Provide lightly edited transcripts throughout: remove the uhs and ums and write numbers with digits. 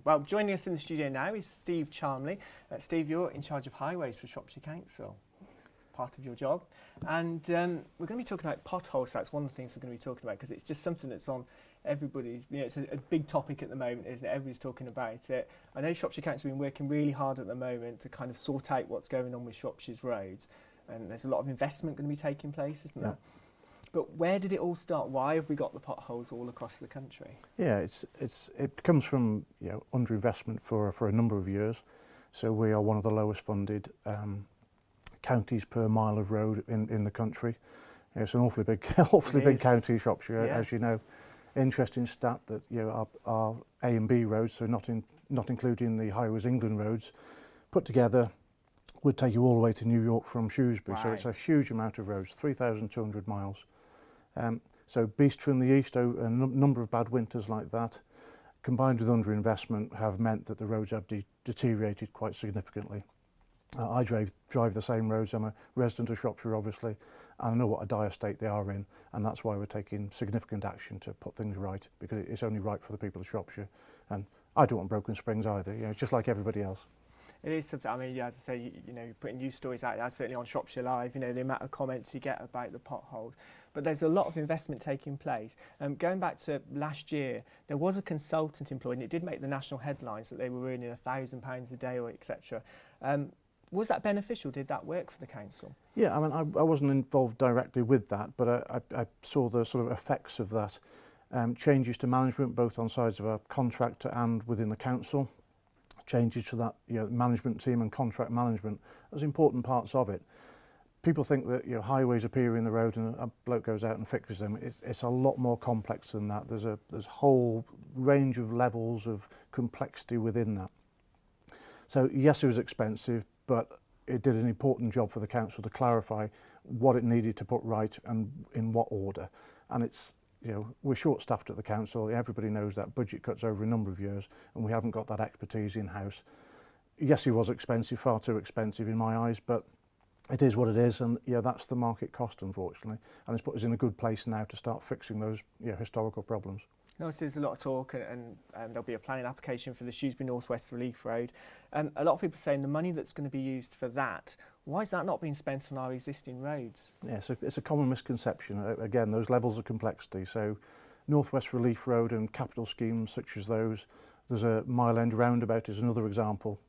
Well, joining us in the studio now is Steve Charmley. Steve, you're in charge of highways for Shropshire Council, part of your job. And we're going to be talking about potholes. That's one of the things we're going to be talking about because it's just something that's on everybody's, it's a big topic at the moment, isn't it? Everybody's talking about it. I know Shropshire Council have been working really hard at the moment to kind of sort out what's going on with Shropshire's roads. And there's a lot of investment going to be taking place, isn't there? But where did it all start? Why have we got the potholes all across the country? Yeah, it comes from underinvestment for a number of years. So we are one of the lowest funded counties per mile of road in the country. It's an awfully big county, Shropshire, as you know. Interesting stat that our A and B roads, so not including the Highways England roads, put together would take you all the way to New York from Shrewsbury. Right. So it's a huge amount of roads, 3,200 miles. So beast from the east, a number of bad winters like that, combined with underinvestment, have meant that the roads have deteriorated quite significantly. I drive the same roads. I'm a resident of Shropshire, obviously, and I know what a dire state they are in, and that's why we're taking significant action to put things right, because it's only right for the people of Shropshire. And I don't want broken springs either. It's just like everybody else. It is something. I mean, as I say, you're putting news stories out there, certainly on Shropshire Live, the amount of comments you get about the potholes. But there's a lot of investment taking place. Going back to last year, there was a consultant employed, and it did make the national headlines that they were earning £1,000 a day or etc. Was that beneficial? Did that work for the council? Yeah, I mean, I wasn't involved directly with that, but I saw the sort of effects of that. Changes to management, both on sides of a contractor and within the council. Changes to that management team and contract management as important parts of it. People think that highways appear in the road and a bloke goes out and fixes them. It's a lot more complex than that. There's a whole range of levels of complexity within that. So yes, it was expensive, but it did an important job for the council to clarify what it needed to put right and in what order. And it's we're short-staffed at the council. Everybody knows that. Budget cuts over a number of years, and we haven't got that expertise in-house. Yes, it was expensive, far too expensive in my eyes, but it is what it is, and that's the market cost, unfortunately. And it's put us in a good place now to start fixing those historical problems. Notice there's a lot of talk, and there'll be a planning application for the Shrewsbury North West Relief Road. A lot of people are saying the money that's going to be used for that, why is that not being spent on our existing roads? Yeah, so it's a common misconception. Again, those levels of complexity. So North West Relief Road and capital schemes such as those, there's a Mile End roundabout is another example.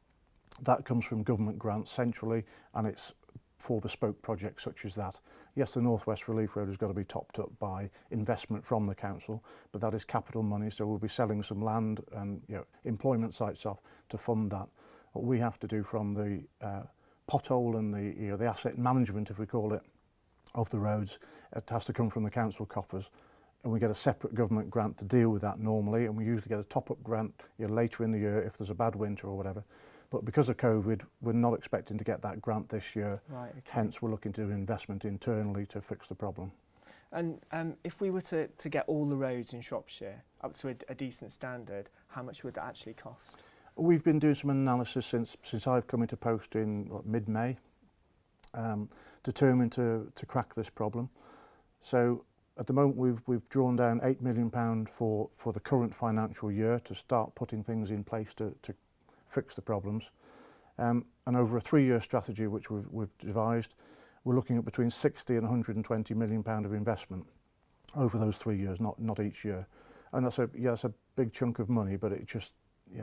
That comes from government grants centrally, and it's for bespoke projects such as that. Yes, the North West Relief Road has got to be topped up by investment from the council, but that is capital money, so we'll be selling some land and employment sites off to fund that. What we have to do from the pothole and the asset management, if we call it, of the roads, it has to come from the council coffers, and we get a separate government grant to deal with that normally, and we usually get a top-up grant later in the year if there's a bad winter or whatever. But because of COVID, we're not expecting to get that grant this year. Right, okay. Hence, we're looking to do investment internally to fix the problem. And if we were to get all the roads in Shropshire up to a decent standard, how much would that actually cost? We've been doing some analysis since I've come into post in mid-May, determined to crack this problem. So at the moment, we've drawn down £8 million for the current financial year to start putting things in place to fix the problems. And over a 3-year strategy which we've devised, we're looking at between 60 and 120 million pound of investment over those 3 years, not each year. And that's a big chunk of money, but it just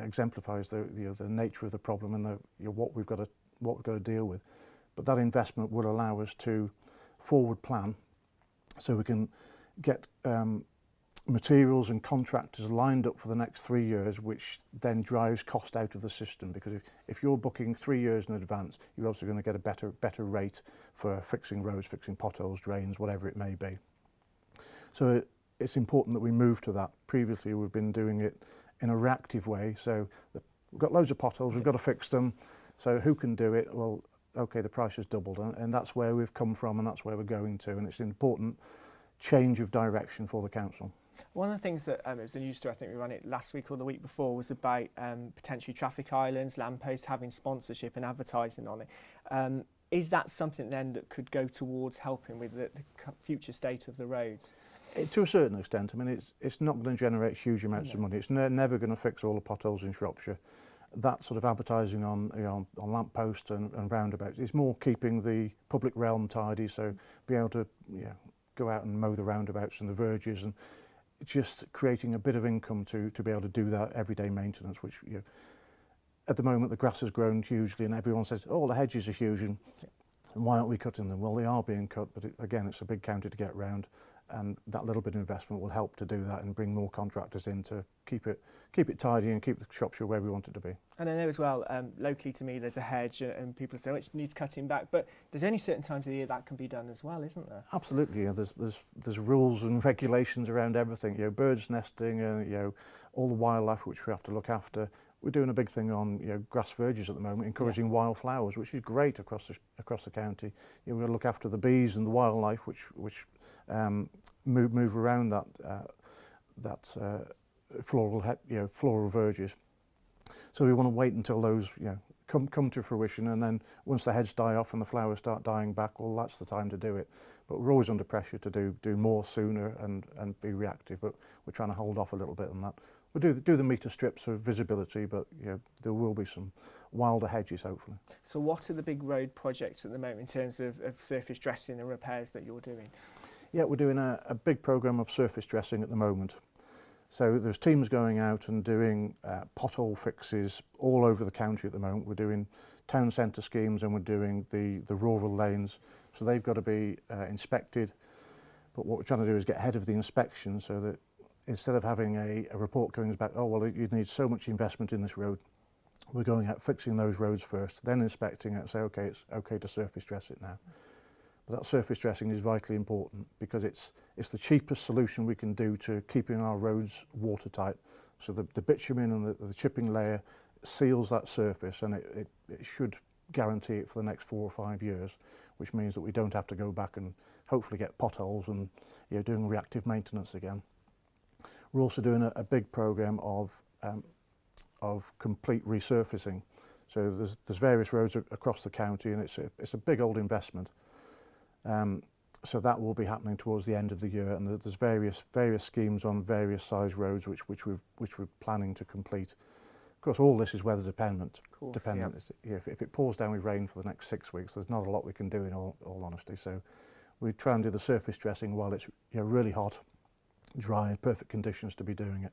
exemplifies the nature of the problem and what we've got to deal with. But that investment will allow us to forward plan, so we can get materials and contractors lined up for the next 3 years, which then drives cost out of the system, because if you're booking 3 years in advance, you're also going to get a better rate for fixing roads, fixing potholes, drains, whatever it may be. So it's important that we move to that. Previously we've been doing it in a reactive way, so we've got loads of potholes, we've got to fix them, so who can do it? Well, okay, the price has doubled, and that's where we've come from and that's where we're going to, and it's an important change of direction for the council. One of the things that it was a news story, I think we ran it last week or the week before, was about potentially traffic islands, lampposts having sponsorship and advertising on it. Is that something then that could go towards helping with the future state of the roads? To a certain extent. I mean, it's not going to generate huge amounts of money. It's never going to fix all the potholes in Shropshire. That sort of advertising on, you know, on lampposts and roundabouts is more keeping the public realm tidy, so be able to, you know, go out and mow the roundabouts and the verges, and just creating a bit of income to be able to do that everyday maintenance, which, you know, at the moment the grass has grown hugely and everyone says, oh, the hedges are huge and why aren't we cutting them? Well, they are being cut, but again, it's a big county to get round, and that little bit of investment will help to do that and bring more contractors in to keep it tidy and keep the Shropshire where we want it to be. And I know as well, locally to me, there's a hedge and people say, which needs cutting back, but there's only certain times of the year that can be done as well, isn't there? Absolutely, yeah. There's rules and regulations around everything. You know, birds nesting, and you know, all the wildlife which we have to look after. We're doing a big thing on, you know, grass verges at the moment, encouraging wildflowers, which is great across the county. You know, we've got to look after the bees and the wildlife which move around that floral verges. So we want to wait until those, you know, come to fruition, and then once the heads die off and the flowers start dying back, well, that's the time to do it. But we're always under pressure to do more sooner and be reactive, but we're trying to hold off a little bit on that. We'll do the metre strips of visibility, but, you know, there will be some wilder hedges, hopefully. So what are the big road projects at the moment in terms of surface dressing and repairs that you're doing? Yeah, we're doing a big programme of surface dressing at the moment. So there's teams going out and doing pothole fixes all over the county at the moment. We're doing town centre schemes and we're doing the rural lanes. So they've got to be inspected. But what we're trying to do is get ahead of the inspection so that instead of having a report coming back, oh, well, you need so much investment in this road, we're going out fixing those roads first, then inspecting it and say, okay, it's okay to surface dress it now. But that surface dressing is vitally important because it's the cheapest solution we can do to keeping our roads watertight. So the bitumen and the chipping layer seals that surface, and it should guarantee it for the next 4 or 5 years, which means that we don't have to go back and hopefully get potholes and, you know, doing reactive maintenance again. We're also doing a big programme of complete resurfacing. So there's various roads across the county, and it's a big old investment. So that will be happening towards the end of the year, and there's various schemes on various size roads which we're planning to complete. Of course, all this is weather dependent. If it pours down with rain for the next 6 weeks, there's not a lot we can do in all honesty. So we try and do the surface dressing while it's, you know, really hot, dry, perfect conditions to be doing it.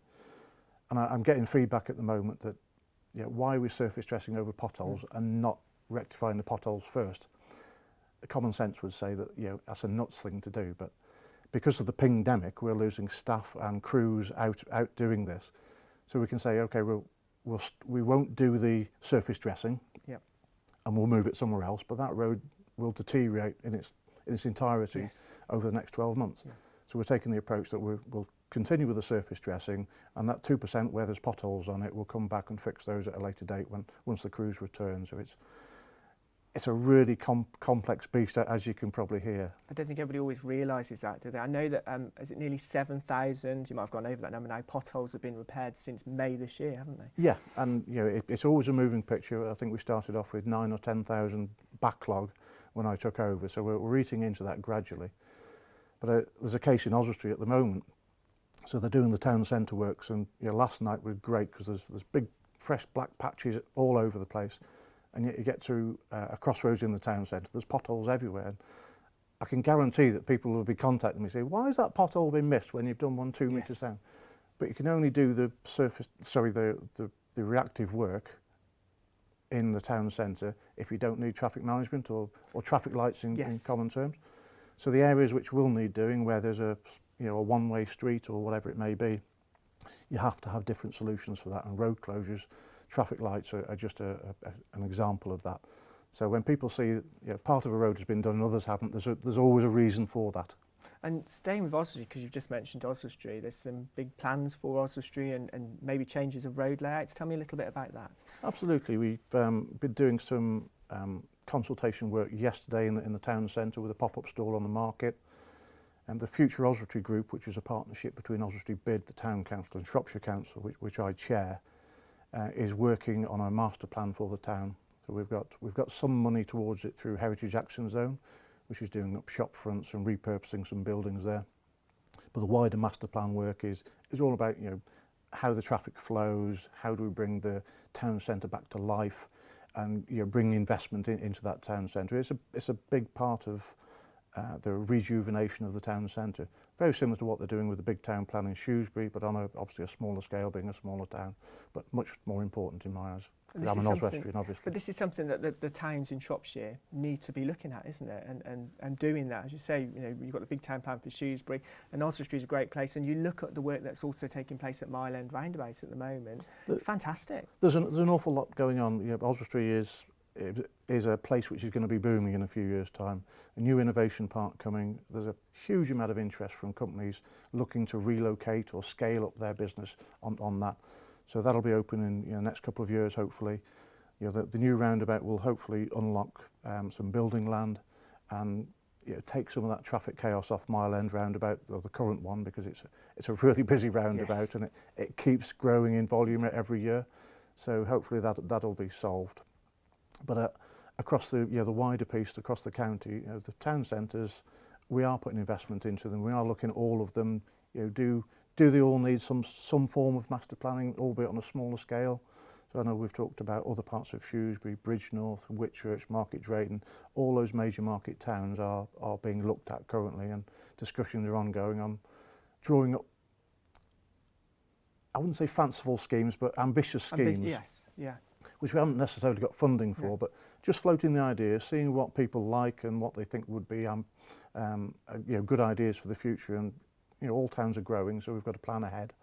And I'm getting feedback at the moment that, you know, why are we surface dressing over potholes and not rectifying the potholes first? Common sense would say that, you know, that's a nuts thing to do, but because of the pingdemic, we're losing staff and crews out doing this. So we can say, okay, we won't do the surface dressing, and we'll move it somewhere else, but that road will deteriorate in its entirety over the next 12 months. So we're taking the approach that we'll continue with the surface dressing, and that 2% where there's potholes on it, we'll come back and fix those at a later date once the crews return. So it's a really complex beast, as you can probably hear. I don't think everybody always realises that, do they? I know that, is it nearly 7,000, you might have gone over that number now, potholes have been repaired since May this year, haven't they? Yeah, and, you know, it's always a moving picture. I think we started off with 9,000 or 10,000 backlog when I took over, so we're eating into that gradually. But there's a case in Oswestry at the moment, so they're doing the town centre works, and, you know, last night was great because there's big fresh black patches all over the place. And yet you get to a crossroads in the town centre, there's potholes everywhere. And I can guarantee that people will be contacting me saying, why has that pothole been missed when you've done one 2 metres down? But you can only do the reactive work in the town centre if you don't need traffic management or traffic lights in common terms. So the areas which will need doing, where there's a one-way street or whatever it may be, you have to have different solutions for that, and road closures, traffic lights are just an example of that. So when people see, you know, part of a road has been done and others haven't, there's always a reason for that. And staying with Oswestry, because you've just mentioned Oswestry, there's some big plans for Oswestry and maybe changes of road layouts. Tell me a little bit about that. Absolutely. We've been doing some consultation work yesterday in the town centre with a pop-up stall on the market. And the Future Oswestry Group, which is a partnership between Oswestry Bid, the Town Council, and Shropshire Council, which I chair, is working on a master plan for the town. So we've got some money towards it through Heritage Action Zone, which is doing up shop fronts and repurposing some buildings there. But the wider master plan work is all about, you know, how the traffic flows, how do we bring the town centre back to life, and, you know, bring investment into that town centre. It's a big part of the rejuvenation of the town centre. Very similar to what they're doing with the big town plan in Shrewsbury, but on obviously a smaller scale, being a smaller town, but much more important in my eyes. I'm an Oswestrian, obviously. But this is something that the towns in Shropshire need to be looking at, isn't it? And doing that, as you say, you know, you've got the big town plan for Shrewsbury, and Oswestry is a great place. And you look at the work that's also taking place at Mile End Roundabout at the moment. It's fantastic. There's an awful lot going on. You know, Oswestry is a place which is going to be booming in a few years' time. A new innovation park coming. There's a huge amount of interest from companies looking to relocate or scale up their business on that. So that'll be open in, you know, the next couple of years, hopefully. You know, the new roundabout will hopefully unlock some building land and, you know, take some of that traffic chaos off Mile End roundabout, or the current one, because it's a really busy roundabout. Yes. And it keeps growing in volume every year. So hopefully that'll be solved. But across the wider piece, across the county, you know, the town centres, we are putting investment into them. We are looking at all of them. You know, do they all need some form of master planning, albeit on a smaller scale? So I know we've talked about other parts of Shrewsbury, Bridgenorth, Whitchurch, Market Drayton. All those major market towns are being looked at currently, and discussions are ongoing on drawing up, I wouldn't say fanciful schemes, but ambitious schemes. Yes, yeah. Which we haven't necessarily got funding for, yeah. But just floating the ideas, seeing what people like and what they think would be you know, good ideas for the future. And, you know, all towns are growing, so we've got to plan ahead.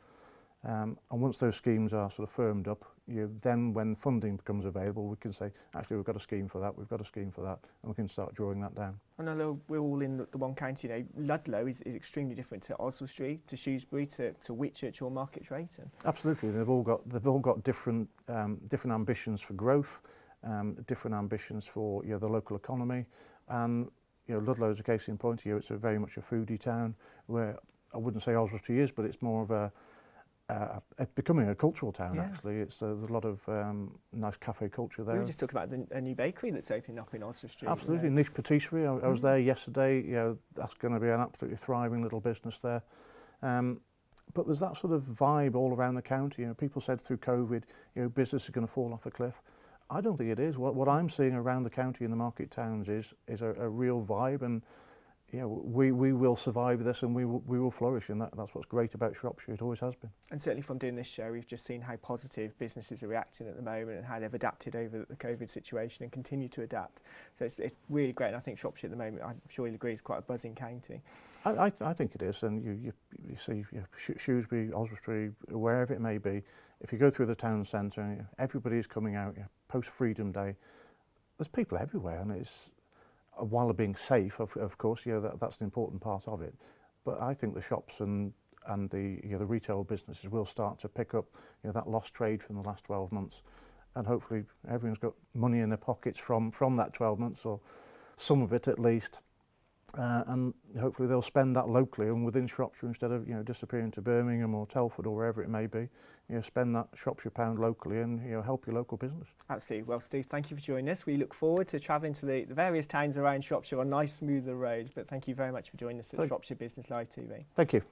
And once those schemes are sort of firmed up, then when funding becomes available, we can say, actually, we've got a scheme for that, we've got a scheme for that, and we can start drawing that down. I know we're all in the one county. You know, Ludlow is extremely different to Oswestry, to Shrewsbury, to Whitchurch or Market Drayton. Absolutely, they've all got different ambitions for growth, different ambitions for, you know, the local economy, and, you know, Ludlow is a case in point. You know, it's very much a foodie town, where I wouldn't say Oswestry is, but it's more of a becoming a cultural town, yeah. Actually. There's a lot of nice cafe culture there. We were just talking about a new bakery that's opening up in Oswestry. Absolutely, Niche Patisserie. I was there yesterday. You know, that's going to be an absolutely thriving little business there. But there's that sort of vibe all around the county. You know, people said through COVID, you know, business is going to fall off a cliff. I don't think it is. What I'm seeing around the county in the market towns is a real vibe, and, you know, we will survive this, and we will flourish, and that's what's great about Shropshire. It always has been. And certainly from doing this show, we've just seen how positive businesses are reacting at the moment, and how they've adapted over the COVID situation and continue to adapt. So it's really great. And I think Shropshire at the moment, I'm sure you'll agree, is quite a buzzing county. I think it is, and you see, you know, Shrewsbury, Oswestry, wherever it may be, if you go through the town centre, you know, everybody's coming out, you know, post Freedom Day. There's people everywhere, and it's, while they're being safe, of course, you know, that's an important part of it. But I think the shops and the, you know, the retail businesses will start to pick up, you know, that lost trade from the last 12 months, and hopefully everyone's got money in their pockets from that 12 months, or some of it at least. And hopefully they'll spend that locally and within Shropshire, instead of, you know, disappearing to Birmingham or Telford or wherever it may be. You know, spend that Shropshire pound locally and, you know, help your local business. Absolutely. Well, Steve, thank you for joining us. We look forward to travelling to the various towns around Shropshire on nice, smoother roads. But thank you very much for joining us at Shropshire Business Live TV. Thank you.